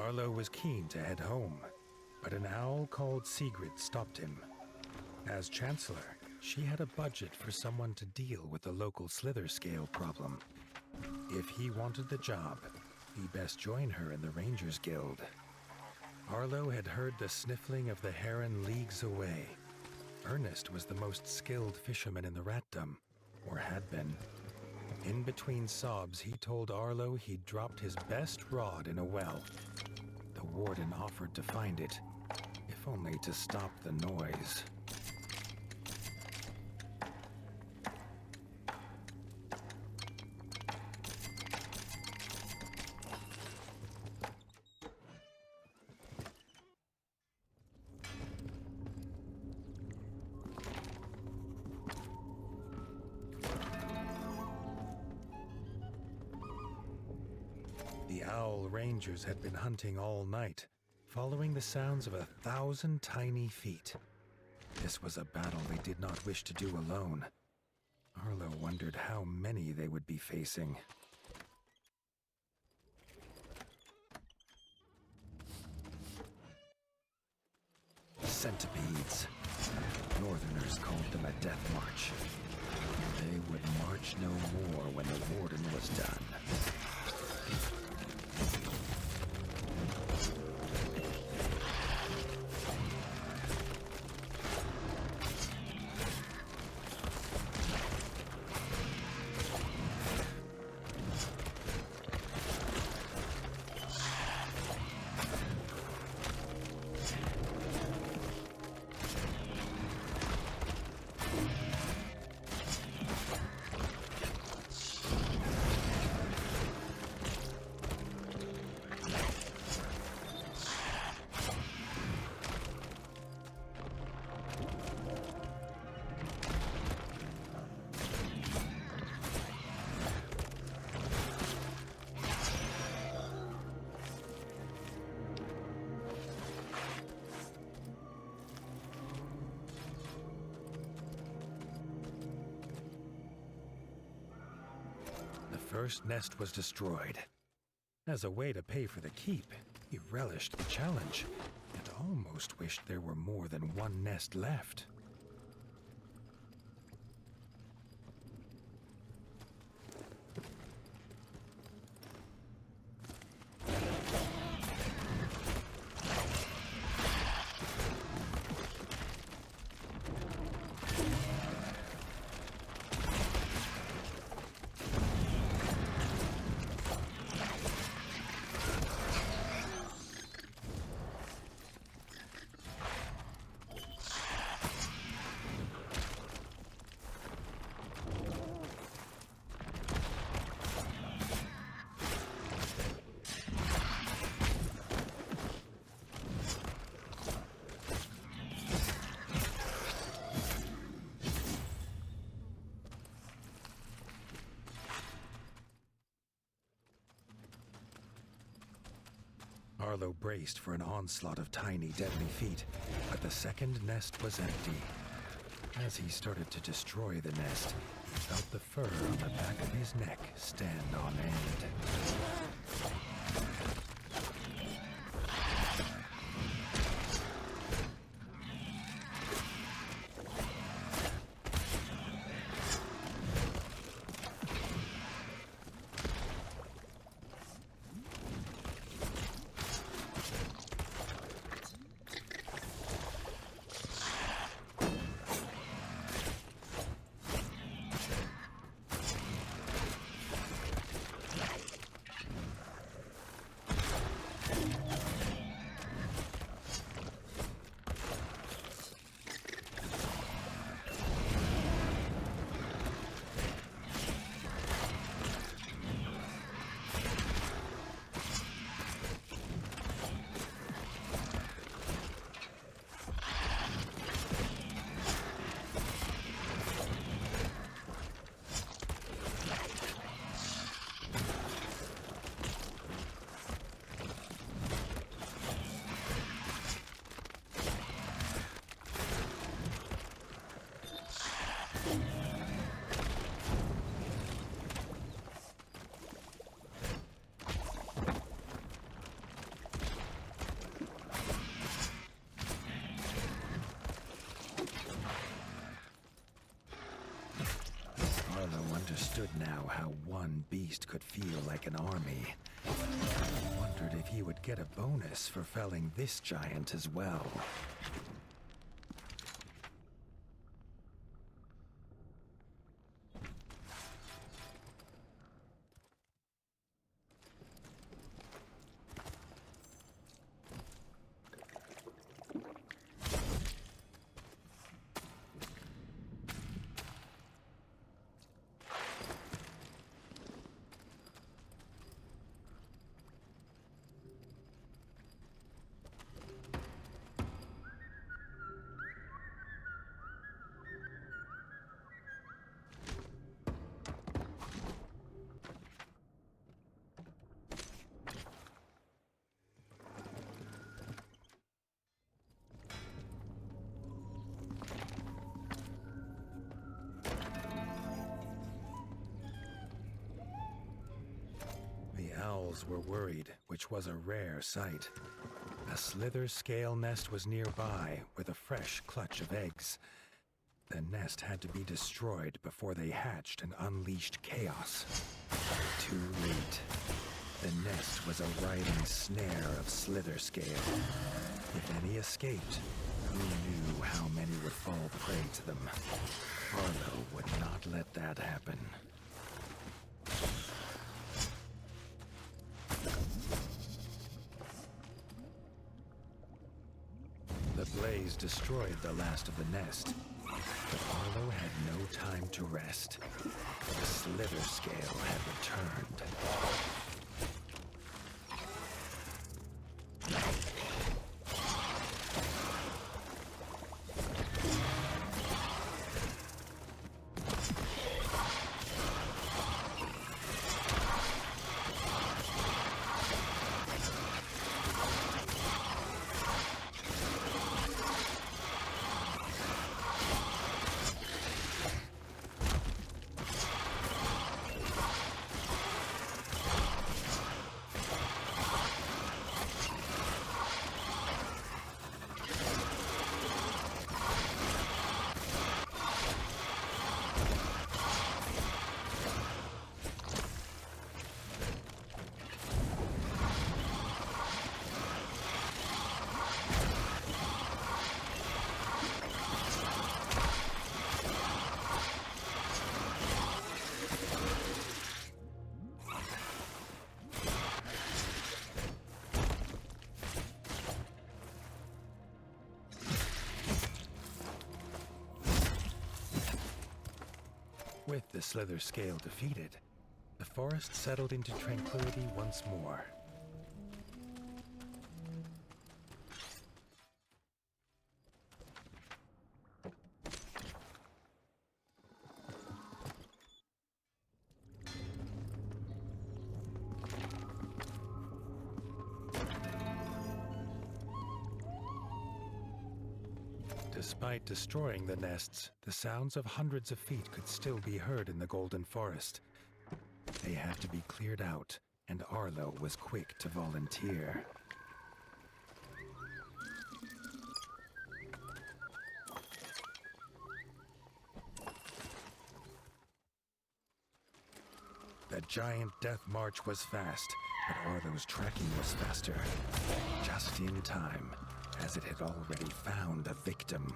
Arlo was keen to head home, but an owl called Sigrid stopped him. As Chancellor, she had a budget for someone to deal with the local slither scale problem. If he wanted the job, he best join her in the Rangers Guild. Arlo had heard the sniffling of the heron leagues away. Ernest was the most skilled fisherman in the ratdom, or had been. In between sobs, he told Arlo he'd dropped his best rod in a well. The warden offered to find it, if only to stop the noise. The owl rangers had been hunting all night, following the sounds of 1,000 tiny feet. This was a battle they did not wish to do alone. Arlo wondered how many they would be facing. Centipedes. Northerners called them a death march. They would march no more when the warden was done. The first nest was destroyed. As a way to pay for the keep, he relished the challenge and almost wished there were more than one nest left. Arlo braced for an onslaught of tiny, deadly feet, but the second nest was empty. As he started to destroy the nest, he felt the fur on the back of his neck stand on end. understood now how one beast could feel like an army. He wondered if he would get a bonus for felling this giant as well. Were worried, which was a rare sight. A slither scale nest was nearby with a fresh clutch of eggs. The nest had to be destroyed before they hatched and unleashed chaos. Too late. The nest was a riding snare of slither scale. If any escaped, who knew how many would fall prey to them? Arlo would not let that happen. The blaze destroyed the last of the nest, but Arlo had no time to rest. The slither scale had returned. With the slither scale defeated, the forest settled into tranquility once more. Despite destroying the nests, the sounds of hundreds of feet could still be heard in the Golden Forest. They had to be cleared out, and Arlo was quick to volunteer. The giant death march was fast, but Arlo's tracking was faster. Just in time, as it had already found a victim.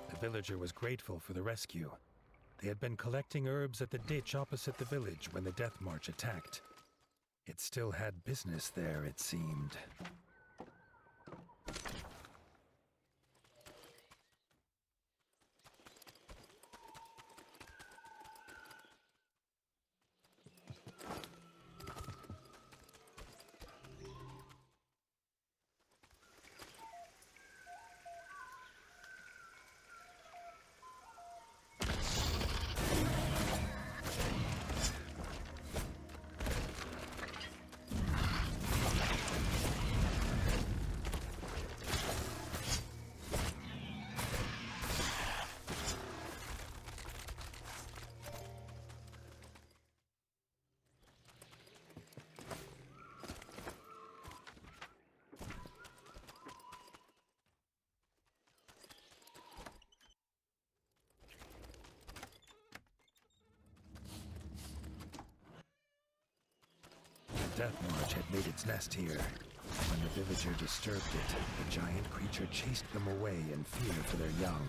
The villager was grateful for the rescue. They had been collecting herbs at the ditch opposite the village when the death march attacked. It still had business there, it seemed. death march had made its nest here. When the villager disturbed it, the giant creature chased them away in fear for their young.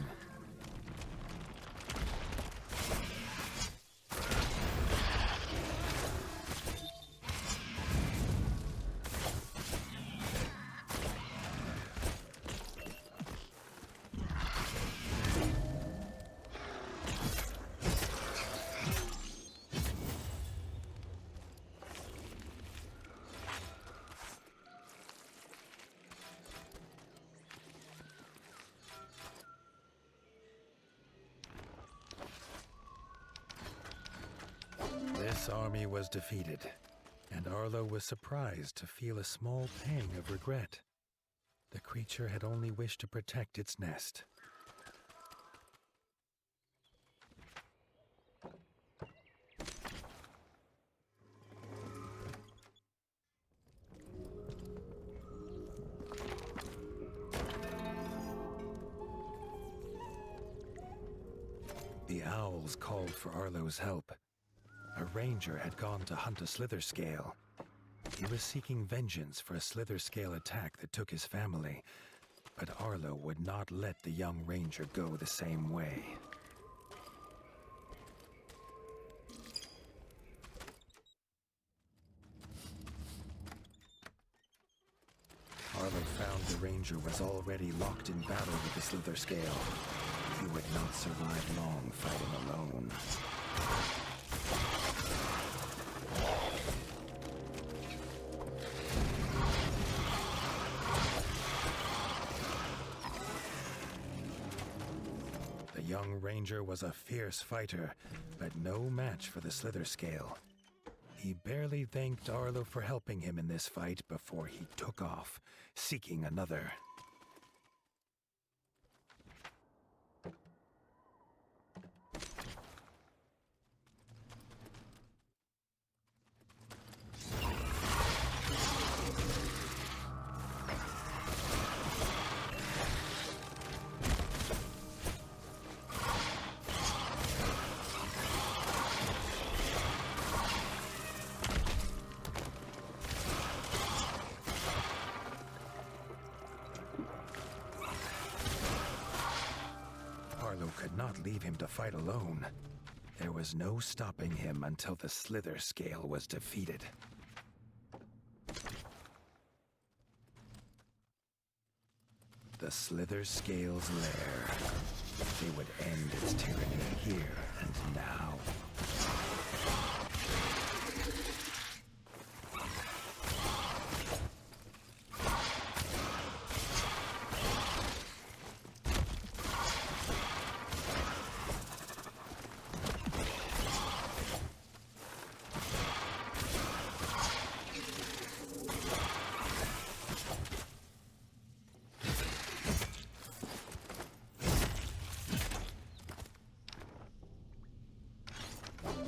This army was defeated, and Arlo was surprised to feel a small pang of regret. The creature had only wished to protect its nest. The owls called for Arlo's help. A ranger had gone to hunt a slither scale. He was seeking vengeance for a slither scale attack that took his family, but Arlo would not let the young ranger go the same way. Arlo found the ranger was already locked in battle with the slither scale. He would not survive long fighting alone. The young ranger was a fierce fighter, but no match for the slither scale. He barely thanked Arlo for helping him in this fight before he took off, seeking another. Could not leave him to fight alone. There was no stopping him until the slither scale was defeated. The slither scale's lair. They would end its tyranny here and now.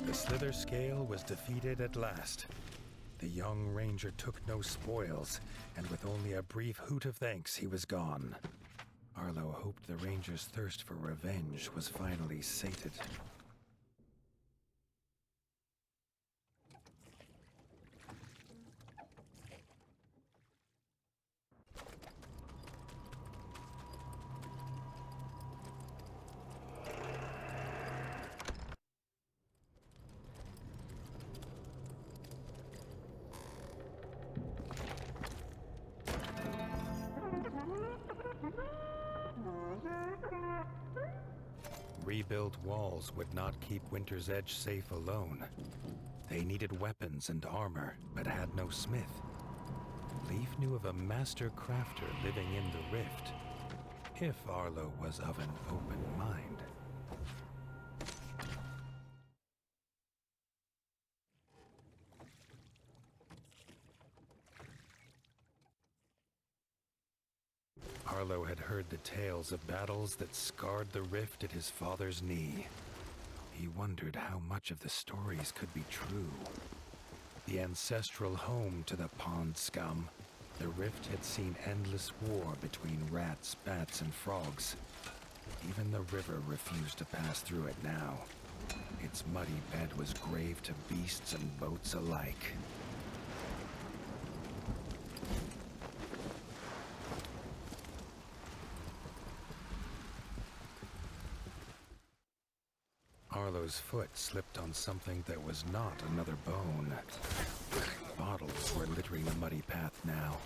The slither scale was defeated at last. The young ranger took no spoils, and with only a brief hoot of thanks, he was gone. Arlo hoped the ranger's thirst for revenge was finally sated. Rebuilt walls would not keep Winter's Edge safe alone. They needed weapons and armor, but had no smith. Leaf knew of a master crafter living in the rift, if Arlo was of an open mind. Arlo had heard the tales of battles that scarred the rift at his father's knee. He wondered how much of the stories could be true. The ancestral home to the pond scum, the rift had seen endless war between rats, bats, and frogs. Even the river refused to pass through it now. Its muddy bed was grave to beasts and boats alike. Arlo's foot slipped on something that was not another bone. Bottles were littering the muddy path now.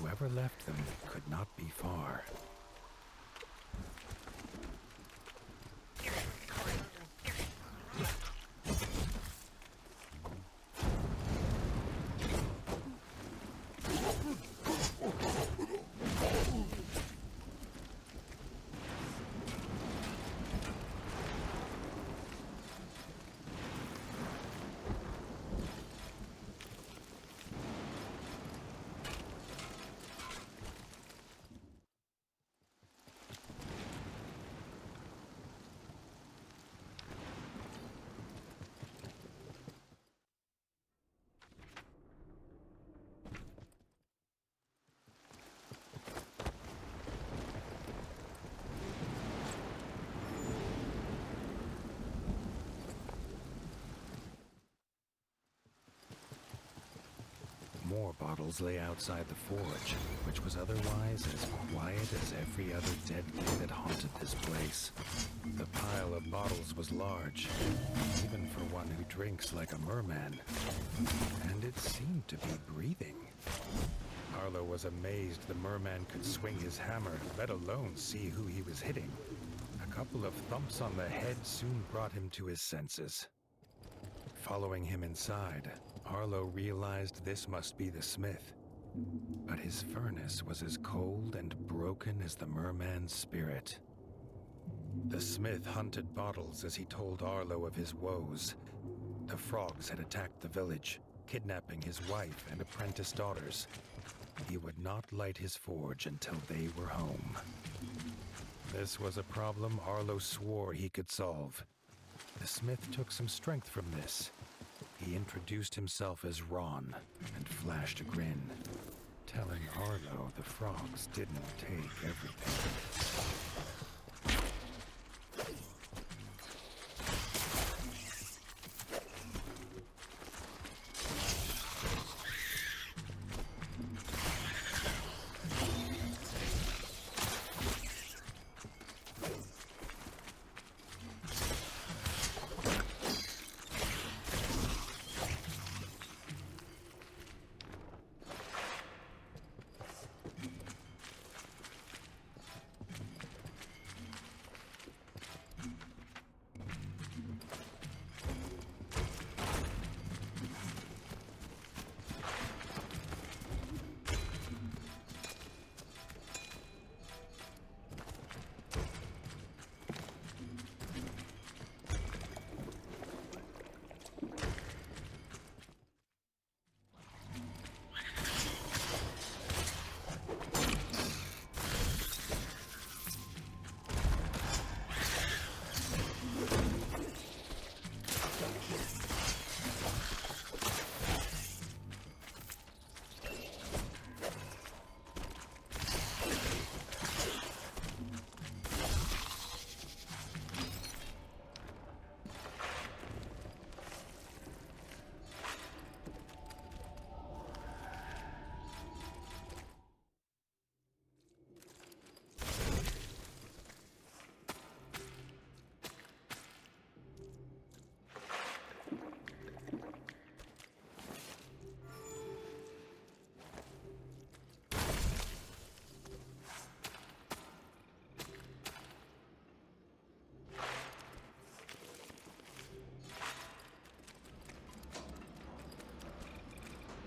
Whoever left them could not be far. More bottles lay outside the forge, which was otherwise as quiet as every other dead thing that haunted this place. The pile of bottles was large, even for one who drinks like a merman, and it seemed to be breathing. Arlo was amazed the merman could swing his hammer, let alone see who he was hitting. A couple of thumps on the head soon brought him to his senses. Following him inside, Arlo realized this must be the smith, but his furnace was as cold and broken as the merman's spirit. The smith hunted bottles as he told Arlo of his woes. The frogs had attacked the village, kidnapping his wife and apprentice daughters. He would not light his forge until they were home. This was a problem Arlo swore he could solve. The smith took some strength from this. He introduced himself as Ron and flashed a grin, telling Arlo the frogs didn't take everything.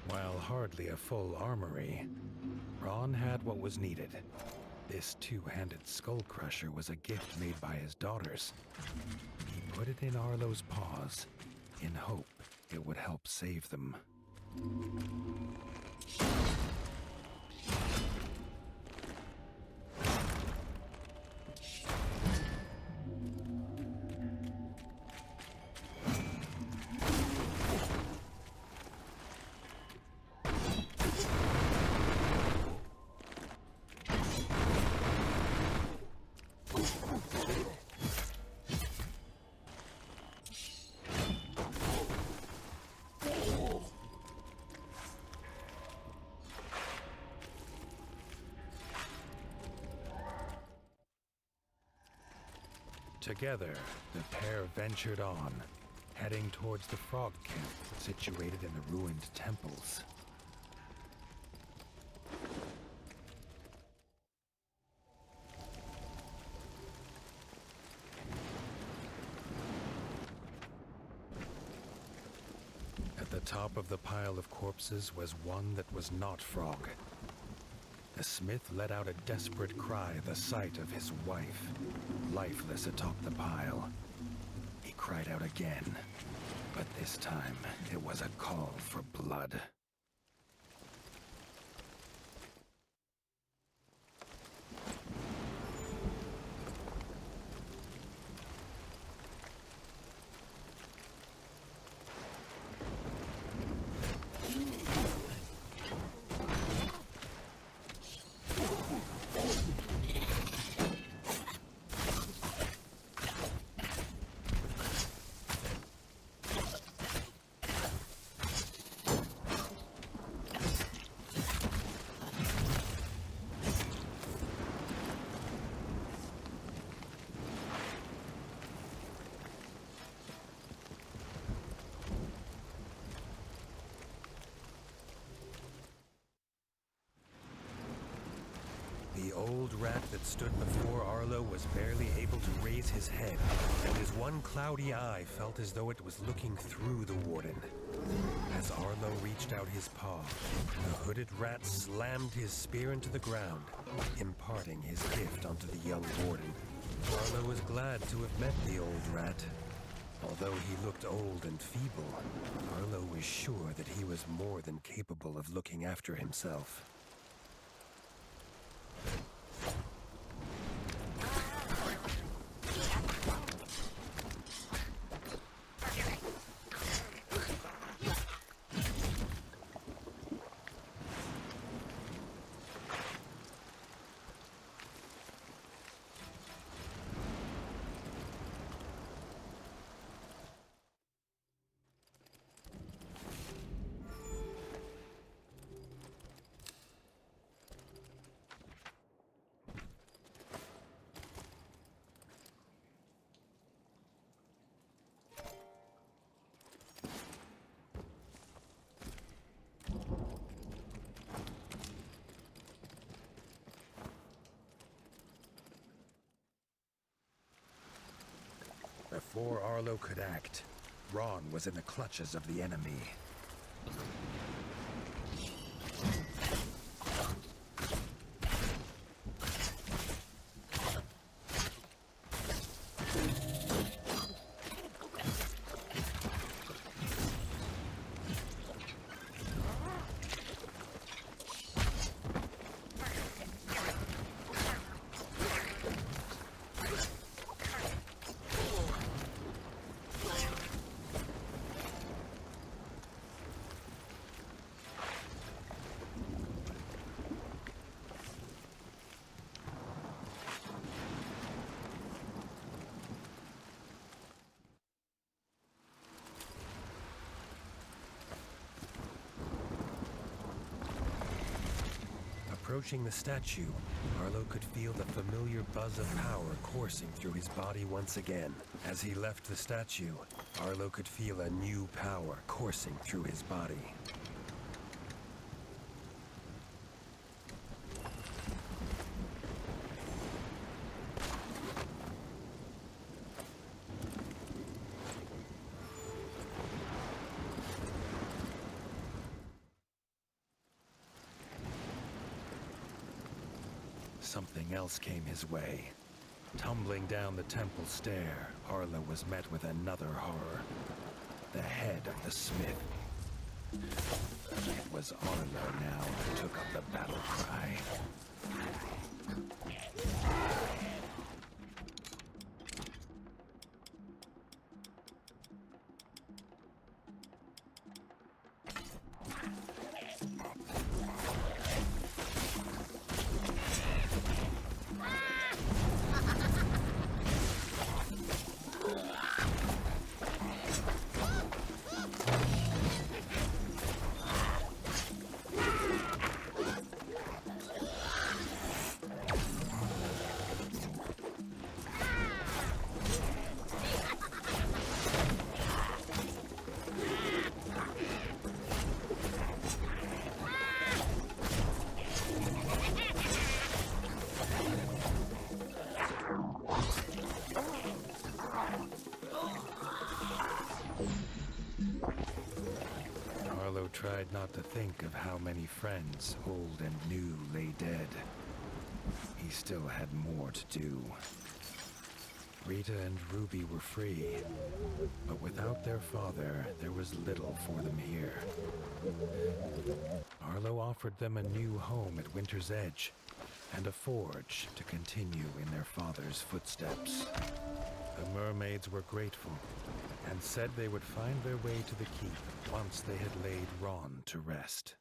While hardly a full armory, Ron had what was needed. This two-handed skull crusher was a gift made by his daughters. He put it in Arlo's paws, in hope it would help save them. Together, the pair ventured on, heading towards the frog camp situated in the ruined temples. At the top of the pile of corpses was one that was not frog. The smith let out a desperate cry at the sight of his wife, lifeless atop the pile. He cried out again, but this time it was a call for blood. The old rat that stood before Arlo was barely able to raise his head, and his one cloudy eye felt as though it was looking through the warden. As Arlo reached out his paw, the hooded rat slammed his spear into the ground, imparting his gift onto the young warden. Arlo was glad to have met the old rat. Although he looked old and feeble, Arlo was sure that he was more than capable of looking after himself. Before Arlo could act, Ron was in the clutches of the enemy. Approaching the statue, Arlo could feel the familiar buzz of power coursing through his body once again. As he left the statue, Arlo could feel a new power coursing through his body. Something else came his way. Tumbling down the temple stair, Arlo was met with another horror. The head of the smith. It was Arlo now who took up the battle cry. tried not to think of how many friends, old and new, lay dead. He still had more to do. Rita and Ruby were free, but without their father, there was little for them here. Arlo offered them a new home at Winter's Edge, and a forge to continue in their father's footsteps. The mermaids were grateful, and said they would find their way to the keep once they had laid Ron to rest.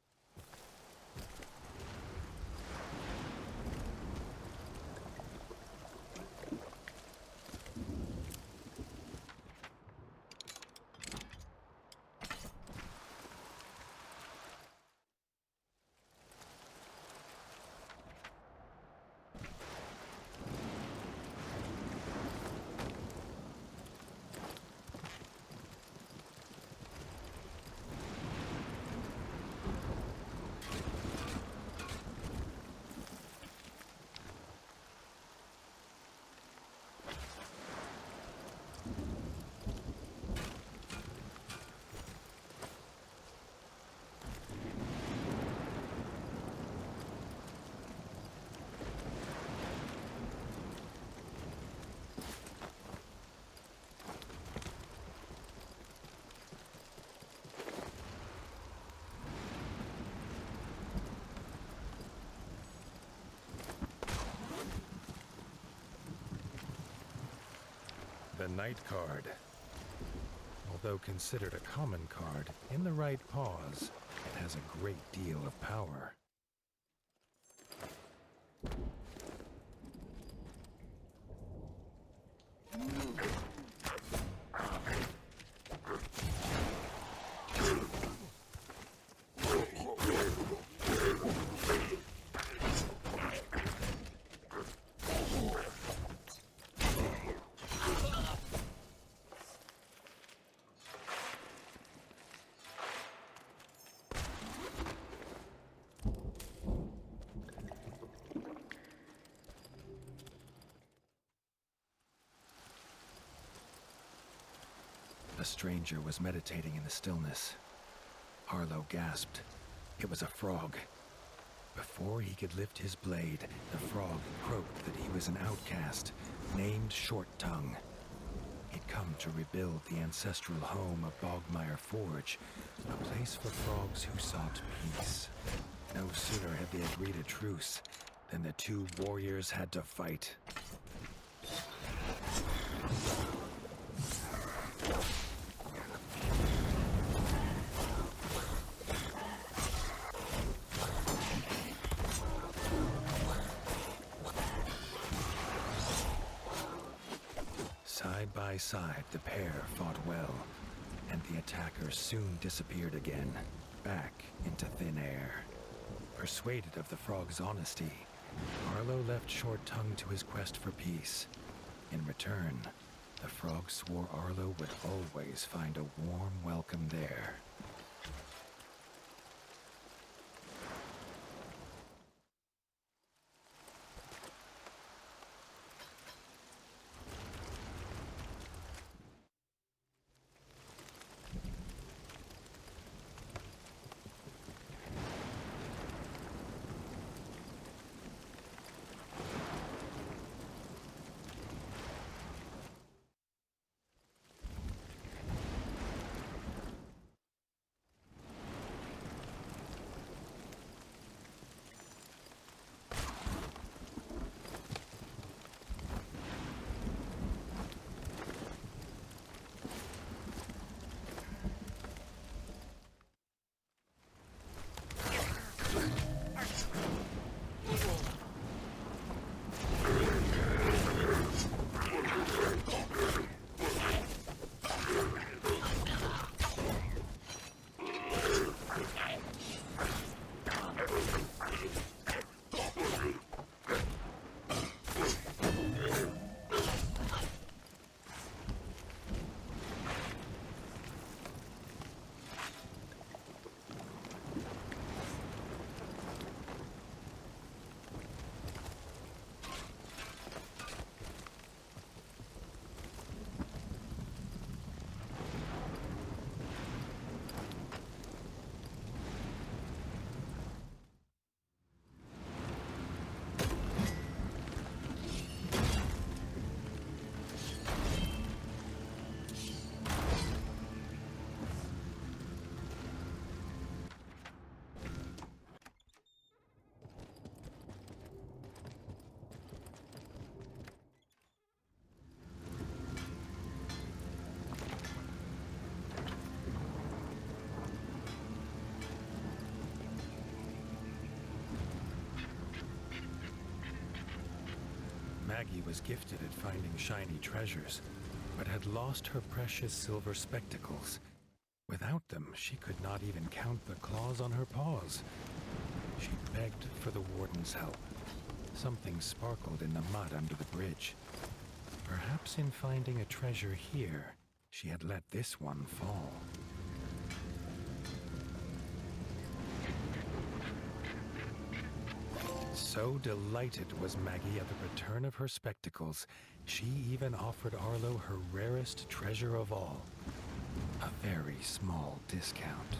The Night card. Although considered a common card, in the right paws, it has a great deal of power. A stranger was meditating in the stillness. Arlo gasped. It was a frog. Before he could lift his blade, the frog croaked that he was an outcast, named Short Tongue. He'd come to rebuild the ancestral home of Bogmire Forge, a place for frogs who sought peace. No sooner had they agreed a truce than the two warriors had to fight. Side by side, the pair fought well, and the attacker soon disappeared again, back into thin air. Persuaded of the frog's honesty, Arlo left Short Tongue to his quest for peace. In return, the frog swore Arlo would always find a warm welcome there. Maggie was gifted at finding shiny treasures, but had lost her precious silver spectacles. Without them, she could not even count the claws on her paws. She begged for the warden's help. Something sparkled in the mud under the bridge. Perhaps in finding a treasure here, she had let this one fall. So delighted was Maggie at the return of her spectacles, she even offered Arlo her rarest treasure of all, a very small discount.